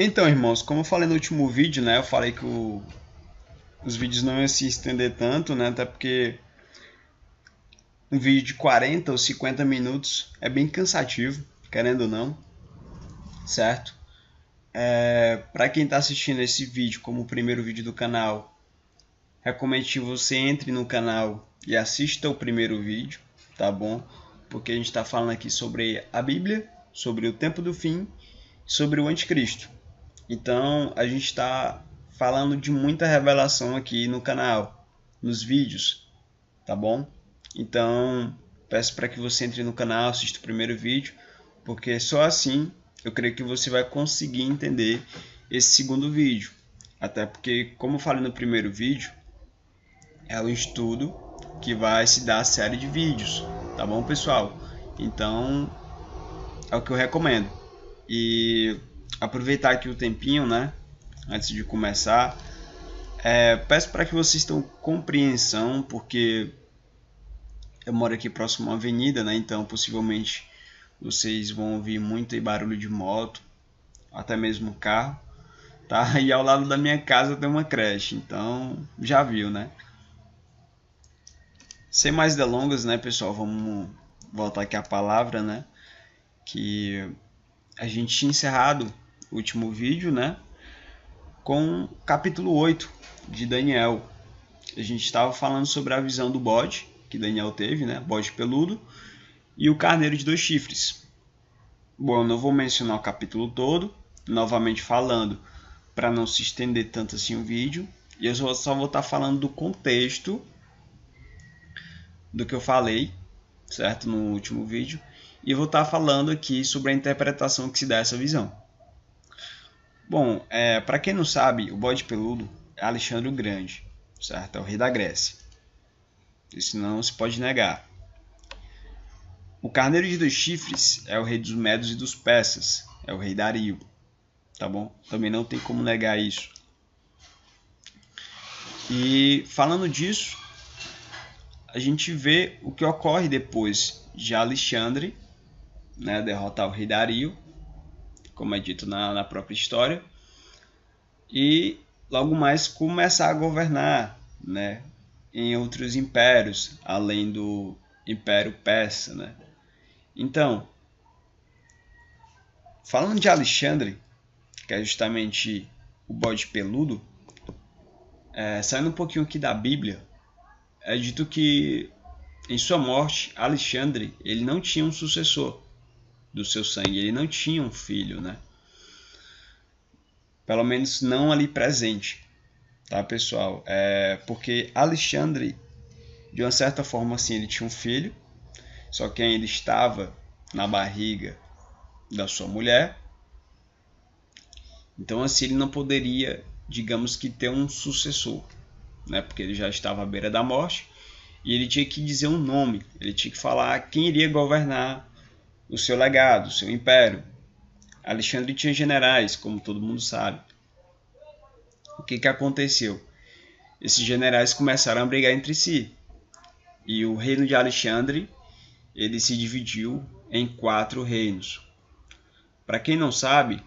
Então, irmãos, como eu falei no último vídeo, né? Eu falei que os vídeos não iam se estender tanto, né? Até porque um vídeo de 40 ou 50 minutos é bem cansativo, querendo ou não, certo? Para quem está assistindo esse vídeo como o primeiro vídeo do canal, recomendo que você entre no canal e assista o primeiro vídeo, tá bom? Porque a gente está falando aqui sobre a Bíblia, sobre o tempo do fim, sobre o anticristo. Então a gente está falando de muita revelação aqui no canal, nos vídeos, tá bom? Então peço para que você entre no canal, assista o primeiro vídeo, porque só assim eu creio que você vai conseguir entender esse segundo vídeo. Até porque, como eu falei no primeiro vídeo, é o estudo que vai se dar a série de vídeos, tá bom, pessoal? Então é o que eu recomendo. E aproveitar aqui o tempinho, né? Antes de começar, peço para que vocês tenham compreensão, porque eu moro aqui próximo a uma avenida, né? Então possivelmente vocês vão ouvir muito barulho de moto, até mesmo carro, tá? E ao lado da minha casa tem uma creche, então já viu, né? Sem mais delongas, né, pessoal? Vamos voltar aqui à palavra, né? Que a gente tinha encerrado o último vídeo, né? Com o capítulo 8 de Daniel. A gente estava falando sobre a visão do bode que Daniel teve, né? Bode peludo, e o carneiro de 2 chifres. Bom, eu não vou mencionar o capítulo todo, novamente falando, para não se estender tanto assim o vídeo. E eu só vou estar falando do contexto do que eu falei, certo? No último vídeo. E eu vou estar falando aqui sobre a interpretação que se dá a essa visão. Bom, para quem não sabe, o bode peludo é Alexandre o Grande, certo? É o rei da Grécia. Isso não se pode negar. O carneiro de 2 chifres é o rei dos medos e dos persas, é o rei Dario, tá bom? Também não tem como negar isso. E falando disso, a gente vê o que ocorre depois de Alexandre, né, derrotar o rei Dario, como é dito na própria história, e logo mais começar a governar, né, em outros impérios, além do Império Persa, né? Então, falando de Alexandre, que é justamente o bode peludo, saindo um pouquinho aqui da Bíblia, é dito que em sua morte, Alexandre ele não tinha um sucessor do seu sangue, ele não tinha um filho, né? Pelo menos não ali presente, tá, pessoal? Porque Alexandre, de uma certa forma, assim, ele tinha um filho, só que ainda estava na barriga da sua mulher. Então, assim, ele não poderia, digamos que, ter um sucessor, né? Porque ele já estava à beira da morte e ele tinha que dizer um nome, ele tinha que falar quem iria governar o seu legado, o seu império. Alexandre tinha generais, como todo mundo sabe. O que aconteceu? Esses generais começaram a brigar entre si. E o reino de Alexandre ele se dividiu em 4 reinos. Para quem não sabe,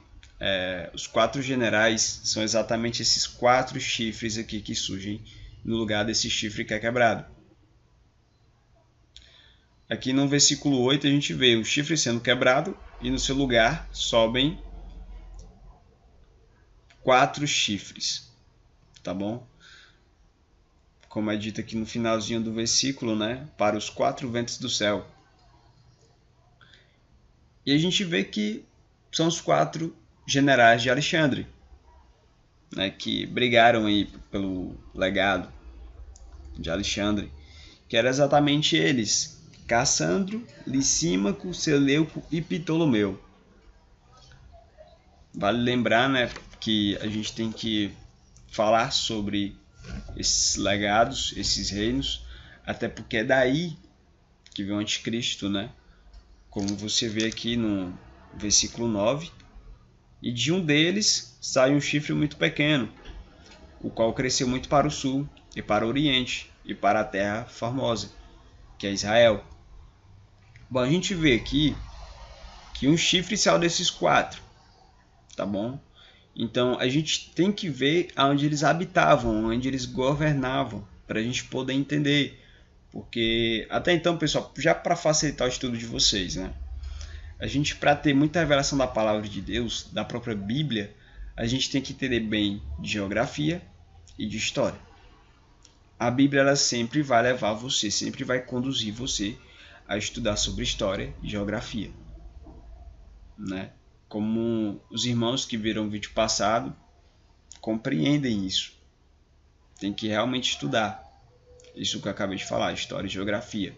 os 4 generais são exatamente esses 4 chifres aqui que surgem no lugar desse chifre que é quebrado. Aqui no versículo 8 a gente vê o chifre sendo quebrado e no seu lugar sobem 4 chifres, tá bom? Como é dito aqui no finalzinho do versículo, né? Para os 4 ventos do céu. E a gente vê que são os 4 generais de Alexandre, né? Que brigaram aí pelo legado de Alexandre, que eram exatamente eles: Cassandro, Licímaco, Seleuco e Ptolomeu. Vale lembrar, né, que a gente tem que falar sobre esses legados, esses reinos, até porque é daí que vem o anticristo, né? Como você vê aqui no versículo 9. E de um deles sai um chifre muito pequeno, o qual cresceu muito para o sul e para o oriente e para a terra formosa, que é Israel. Bom, a gente vê aqui que um chifre saiu desses 4, tá bom? Então a gente tem que ver aonde eles habitavam, onde eles governavam, para a gente poder entender. Porque até então, pessoal, já para facilitar o estudo de vocês, né? A gente, para ter muita revelação da palavra de Deus, da própria Bíblia, a gente tem que entender bem de geografia e de história. A Bíblia ela sempre vai levar você, sempre vai conduzir você a estudar sobre história e geografia, né? Como os irmãos que viram o vídeo passado compreendem isso. Tem que realmente estudar isso que eu acabei de falar, história e geografia,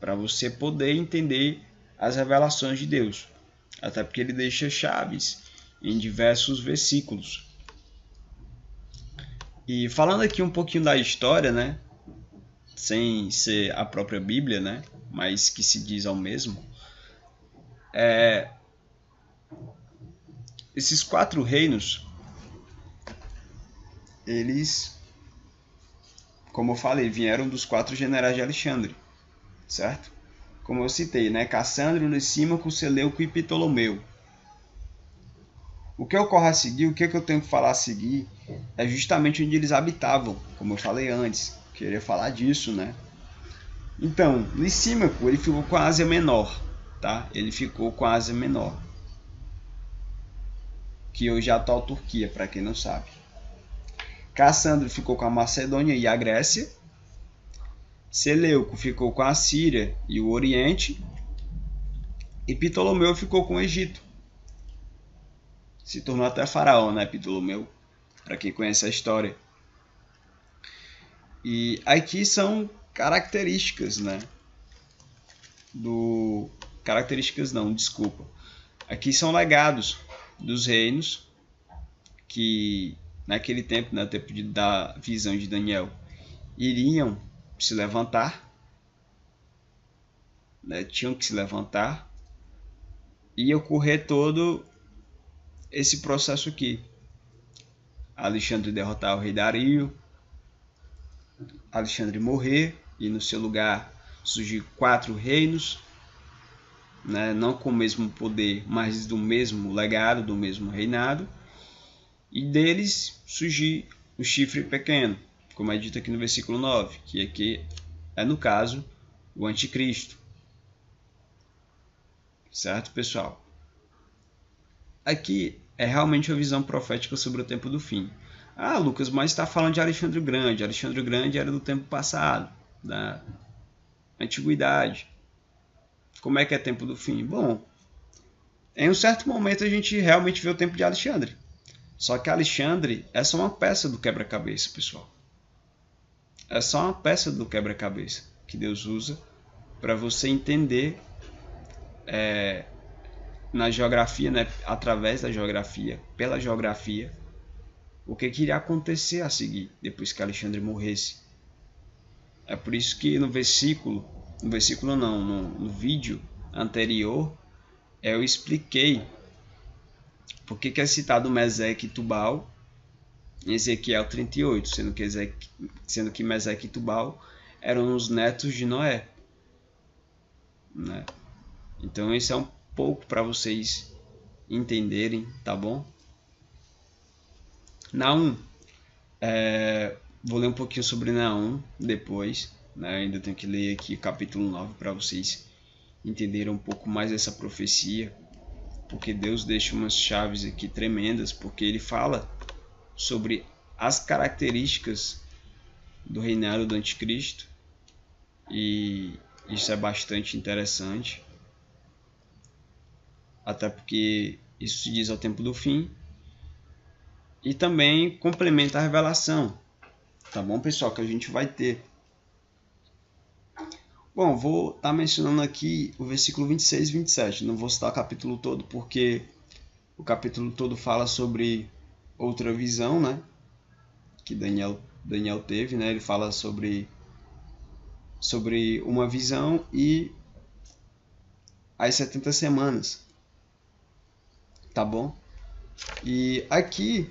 para você poder entender as revelações de Deus. Até porque ele deixa chaves em diversos versículos. E falando aqui um pouquinho da história, né? Sem ser a própria Bíblia, né? Mas que se diz ao mesmo. Esses 4 reinos, eles, como eu falei, vieram dos 4 generais de Alexandre, certo? Como eu citei, né? Cassandro, Licímaco, Seleuco e Ptolomeu. O que ocorre a seguir, o que eu tenho que falar a seguir, é justamente onde eles habitavam, como eu falei antes. Queria falar disso, né? Então, Licímaco, ele ficou com a Ásia Menor, tá? Ele ficou com a Ásia Menor, que hoje é a atual Turquia, para quem não sabe. Cassandro ficou com a Macedônia e a Grécia. Seleuco ficou com a Síria e o Oriente. E Ptolomeu ficou com o Egito. Se tornou até faraó, né, Ptolomeu? Para quem conhece a história. E aqui são características, né? Características não, desculpa. Aqui são legados dos reinos que naquele tempo, no tempo da visão de Daniel, iriam se levantar, né? Tinham que se levantar e ocorrer todo esse processo aqui. Alexandre derrotar o rei Dario, Alexandre morrer e no seu lugar surgir 4 reinos, né? Não com o mesmo poder, mas do mesmo legado, do mesmo reinado, e deles surgir o chifre pequeno, como é dito aqui no versículo 9, que aqui é, no caso, o anticristo. Certo, pessoal? Aqui é realmente uma visão profética sobre o tempo do fim. Ah, Lucas, mas está falando de Alexandre o Grande. Alexandre o Grande era do tempo passado, da antiguidade. Como é que é tempo do fim? Bom, em um certo momento a gente realmente vê o tempo de Alexandre. Só que Alexandre é só uma peça do quebra-cabeça, pessoal. É só uma peça do quebra-cabeça que Deus usa para você entender na geografia, né, através da geografia, pela geografia, o que iria acontecer a seguir, depois que Alexandre morresse. É por isso que no vídeo anterior, eu expliquei por que é citado Meseque e Tubal em Ezequiel 38, sendo que Meseque e Tubal eram os netos de Noé, né? Então isso é um pouco para vocês entenderem, tá bom? Naum, vou ler um pouquinho sobre Naum depois, né? Ainda tenho que ler aqui o capítulo 9 para vocês entenderem um pouco mais dessa profecia, porque Deus deixa umas chaves aqui tremendas, porque ele fala sobre as características do reinado do anticristo, e isso é bastante interessante, até porque isso se diz ao tempo do fim e também complementa a revelação, tá bom, pessoal, que a gente vai ter. Bom, vou estar mencionando aqui o versículo 26 e 27, não vou citar o capítulo todo, porque o capítulo todo fala sobre outra visão, né, que Daniel teve, né? Ele fala sobre uma visão e as 70 semanas, tá bom? E aqui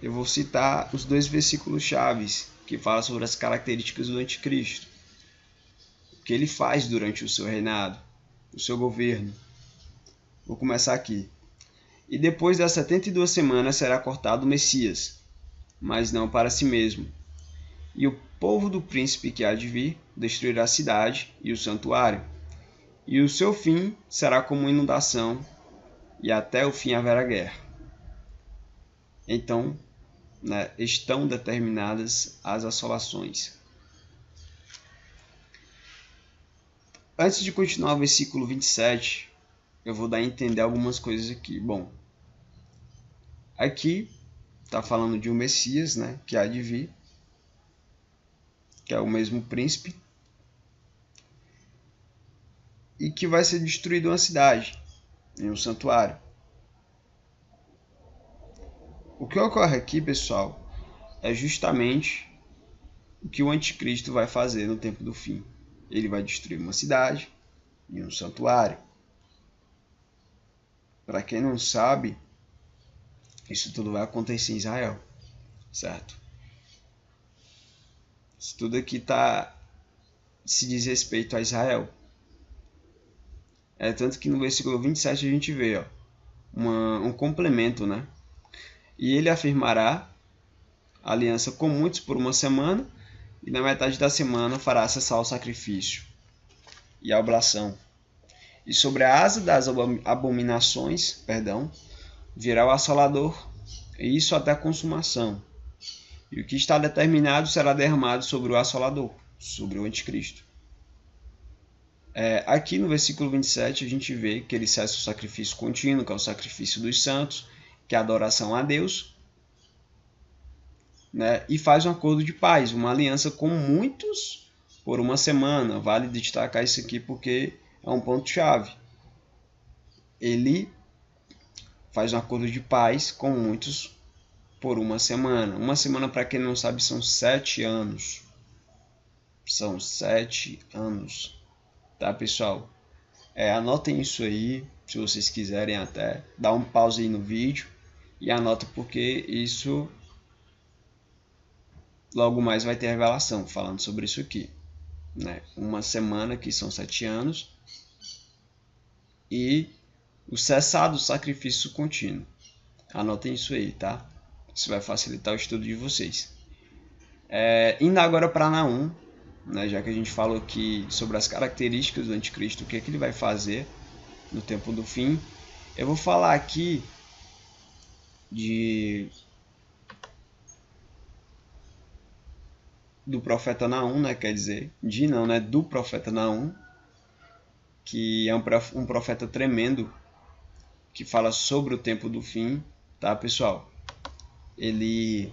eu vou citar os 2 versículos chaves que falam sobre as características do anticristo, o que ele faz durante o seu reinado, o seu governo. Vou começar aqui. E depois das 72 semanas será cortado o Messias, mas não para si mesmo. E o povo do príncipe que há de vir destruirá a cidade e o santuário. E o seu fim será como inundação, e até o fim haverá guerra. Então, estão determinadas as assolações. Antes de continuar o versículo 27, eu vou dar a entender algumas coisas aqui. Bom, aqui está falando de um Messias, que há de vir, que é o mesmo príncipe, e que vai ser destruído uma cidade, em um santuário. O que ocorre aqui, pessoal, é justamente o que o anticristo vai fazer no tempo do fim. Ele vai destruir uma cidade e um santuário. Para quem não sabe, isso tudo vai acontecer em Israel, certo? Isso tudo aqui se diz respeito a Israel. Tanto que no versículo 27 a gente vê um complemento, E ele afirmará aliança com muitos por uma semana, e na metade da semana fará cessar o sacrifício e a oblação. E sobre a asa das abominações, virá o assolador, e isso até a consumação. E o que está determinado será derramado sobre o assolador, sobre o anticristo. Aqui no versículo 27 a gente vê que ele cessa o sacrifício contínuo, que é o sacrifício dos santos, que é a adoração a Deus, e faz um acordo de paz, uma aliança com muitos por uma semana. Vale destacar isso aqui porque é um ponto-chave. Ele faz um acordo de paz com muitos por uma semana. Uma semana, para quem não sabe, são 7 anos. São 7 anos. Tá, pessoal? Anotem isso aí, se vocês quiserem até. Dá um pause aí no vídeo e anota, porque isso logo mais vai ter revelação falando sobre isso aqui. Uma semana, que são 7 anos. E o cessar do sacrifício contínuo. Anotem isso aí, tá? Isso vai facilitar o estudo de vocês. Indo agora para Naum, já que a gente falou aqui sobre as características do anticristo, o que ele vai fazer no tempo do fim, eu vou falar aqui do profeta Naum, do profeta Naum, que é um profeta tremendo, que fala sobre o tempo do fim, tá, pessoal? Ele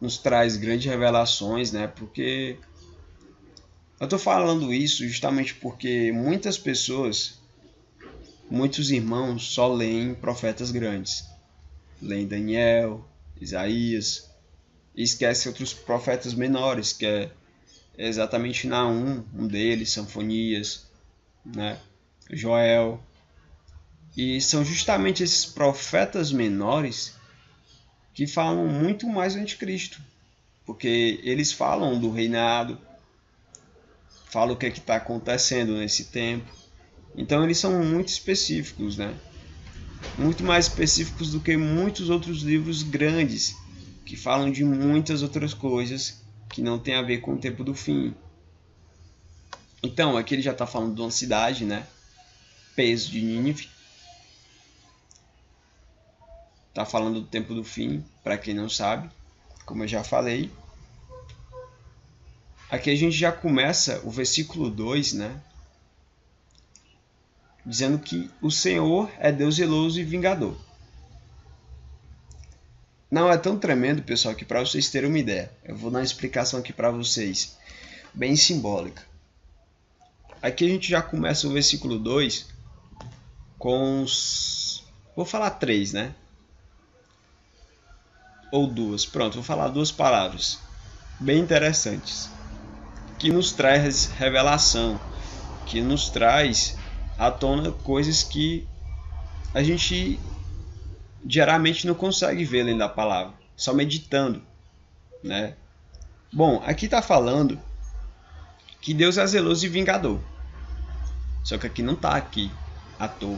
nos traz grandes revelações, porque eu estou falando isso justamente porque muitas pessoas, muitos irmãos só leem profetas grandes, leem Daniel, Isaías, e esquecem outros profetas menores, que é exatamente Naum, um deles, Sanfonias, Joel. E são justamente esses profetas menores que falam muito mais do anticristo, porque eles falam do reinado, falam o que está acontecendo nesse tempo. Então eles são muito específicos, muito mais específicos do que muitos outros livros grandes, que falam de muitas outras coisas que não tem a ver com o tempo do fim. Então aqui ele já está falando de uma cidade, peso de Nínive. Está falando do tempo do fim, para quem não sabe, como eu já falei. Aqui a gente já começa o versículo 2, dizendo que o Senhor é Deus zeloso e vingador. Não é tão tremendo, pessoal, que para vocês terem uma ideia, eu vou dar uma explicação aqui para vocês, bem simbólica. Aqui a gente já começa o versículo 2 com vou falar 3, ou 2, pronto, vou falar 2 palavras bem interessantes, que nos traz revelação, que nos traz à tona coisas que a gente diariamente não consegue ver além da palavra, só meditando, Bom, aqui está falando que Deus é zeloso e vingador, só que aqui não está aqui à toa.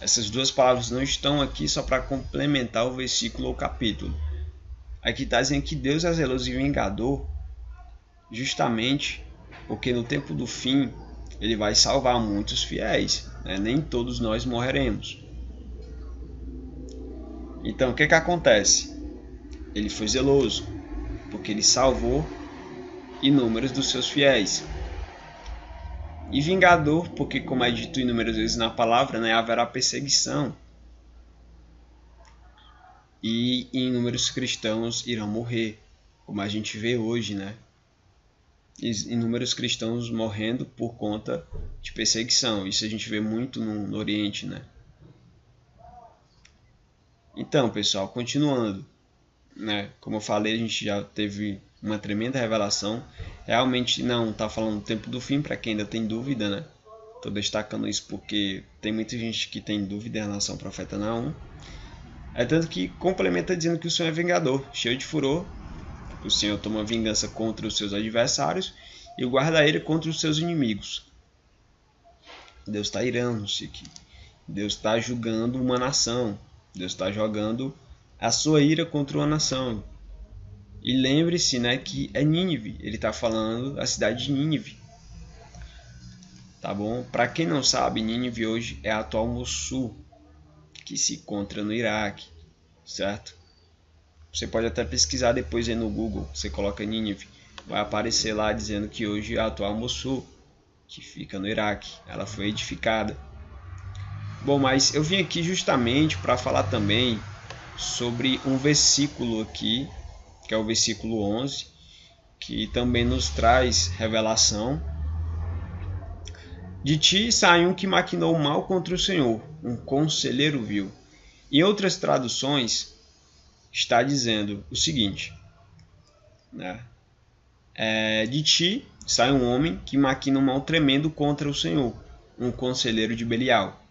Essas duas palavras não estão aqui só para complementar o versículo ou capítulo. Aqui está dizendo que Deus é zeloso e vingador, justamente porque no tempo do fim ele vai salvar muitos fiéis, né? Nem todos nós morreremos. Então o que acontece? Ele foi zeloso porque ele salvou inúmeros dos seus fiéis. E vingador, porque como é dito inúmeras vezes na palavra, né, haverá perseguição. E inúmeros cristãos irão morrer, como a gente vê hoje, né? Inúmeros cristãos morrendo por conta de perseguição. Isso a gente vê muito no Oriente, né? Então, pessoal, continuando, né? Como eu falei, a gente já teve uma tremenda revelação. Realmente não está falando do tempo do fim, para quem ainda tem dúvida, né? Estou destacando isso porque tem muita gente que tem dúvida em relação ao profeta Naum. É tanto que complementa dizendo que o Senhor é vingador, cheio de furor. O Senhor toma vingança contra os seus adversários e guarda ele contra os seus inimigos. Deus está irando-se aqui. Deus está julgando uma nação. Deus está jogando a sua ira contra uma nação. E lembre-se, né, que é Nínive. Ele está falando da cidade de Nínive. Tá bom? Para quem não sabe, Nínive hoje é a atual Mossul, que se encontra no Iraque, certo? Você pode até pesquisar depois aí no Google, você coloca Nínive, vai aparecer lá dizendo que hoje é a atual Mossul, que fica no Iraque, ela foi edificada. Bom, mas eu vim aqui justamente para falar também sobre um versículo aqui, que é o versículo 11, que também nos traz revelação. De ti sai um que maquinou mal contra o Senhor, um conselheiro vil. Em outras traduções, está dizendo o seguinte, né? De ti sai um homem que maquina um mal tremendo contra o Senhor, um conselheiro de Belial.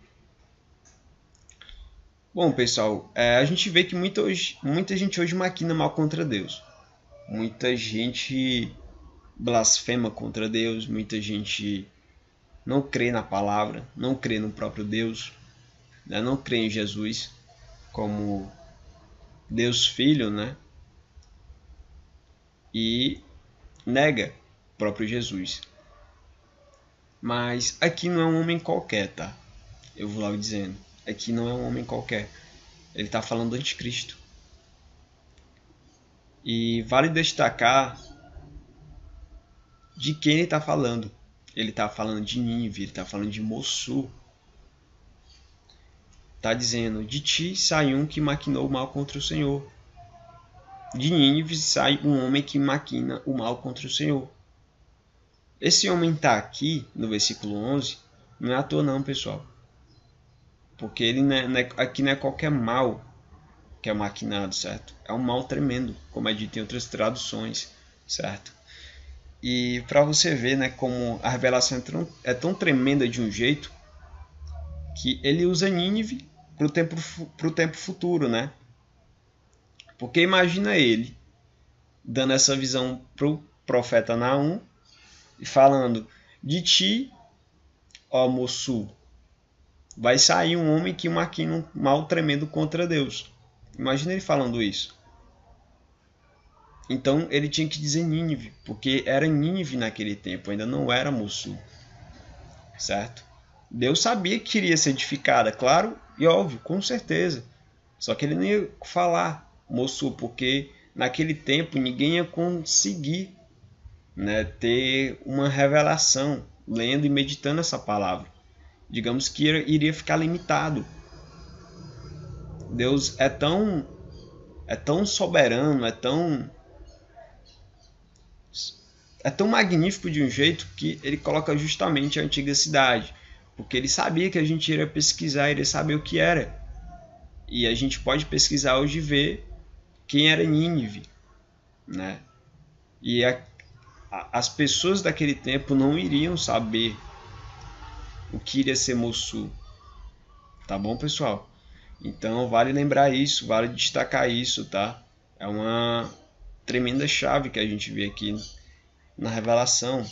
Bom, pessoal, a gente vê que muita gente hoje maquina mal contra Deus. Muita gente blasfema contra Deus, muita gente não crê na palavra, não crê no próprio Deus, né? Não crê em Jesus como Deus Filho, né? E nega o próprio Jesus. Mas aqui não é um homem qualquer, tá? Eu vou logo dizendo. Aqui não é um homem qualquer. Ele está falando do anticristo. E vale destacar de quem ele está falando. Ele está falando de Nínive, ele está falando de Mossul. Está dizendo, de ti sai um que maquinou o mal contra o Senhor. De Nínive sai um homem que maquina o mal contra o Senhor. Esse homem está aqui, no versículo 11, não é à toa não, pessoal. Porque ele aqui não é qualquer mal que é maquinado, certo? É um mal tremendo, como é dito em outras traduções, certo? E para você ver, né, como a revelação é tão tremenda de um jeito que ele usa Nínive para o tempo futuro, né? Porque imagina ele dando essa visão para o profeta Naum e falando, de ti, ó Mossul, vai sair um homem que maquina um mal tremendo contra Deus. Imagina ele falando isso. Então ele tinha que dizer Nínive, porque era Nínive naquele tempo, ainda não era Mossul, certo? Deus sabia que iria ser edificada, claro e óbvio, com certeza. Só que ele não ia falar Mossul, porque naquele tempo ninguém ia conseguir, né, ter uma revelação lendo e meditando essa palavra. Digamos que iria ficar limitado. Deus é tão soberano, é tão magnífico de um jeito que ele coloca justamente a antiga cidade, porque ele sabia que a gente iria pesquisar, iria saber o que era. E a gente pode pesquisar hoje e ver quem era Nínive, né? E as pessoas daquele tempo não iriam saber o que iria ser Mossul. Tá bom, pessoal? Então vale lembrar isso, vale destacar isso, tá? É uma tremenda chave que a gente vê aqui na revelação,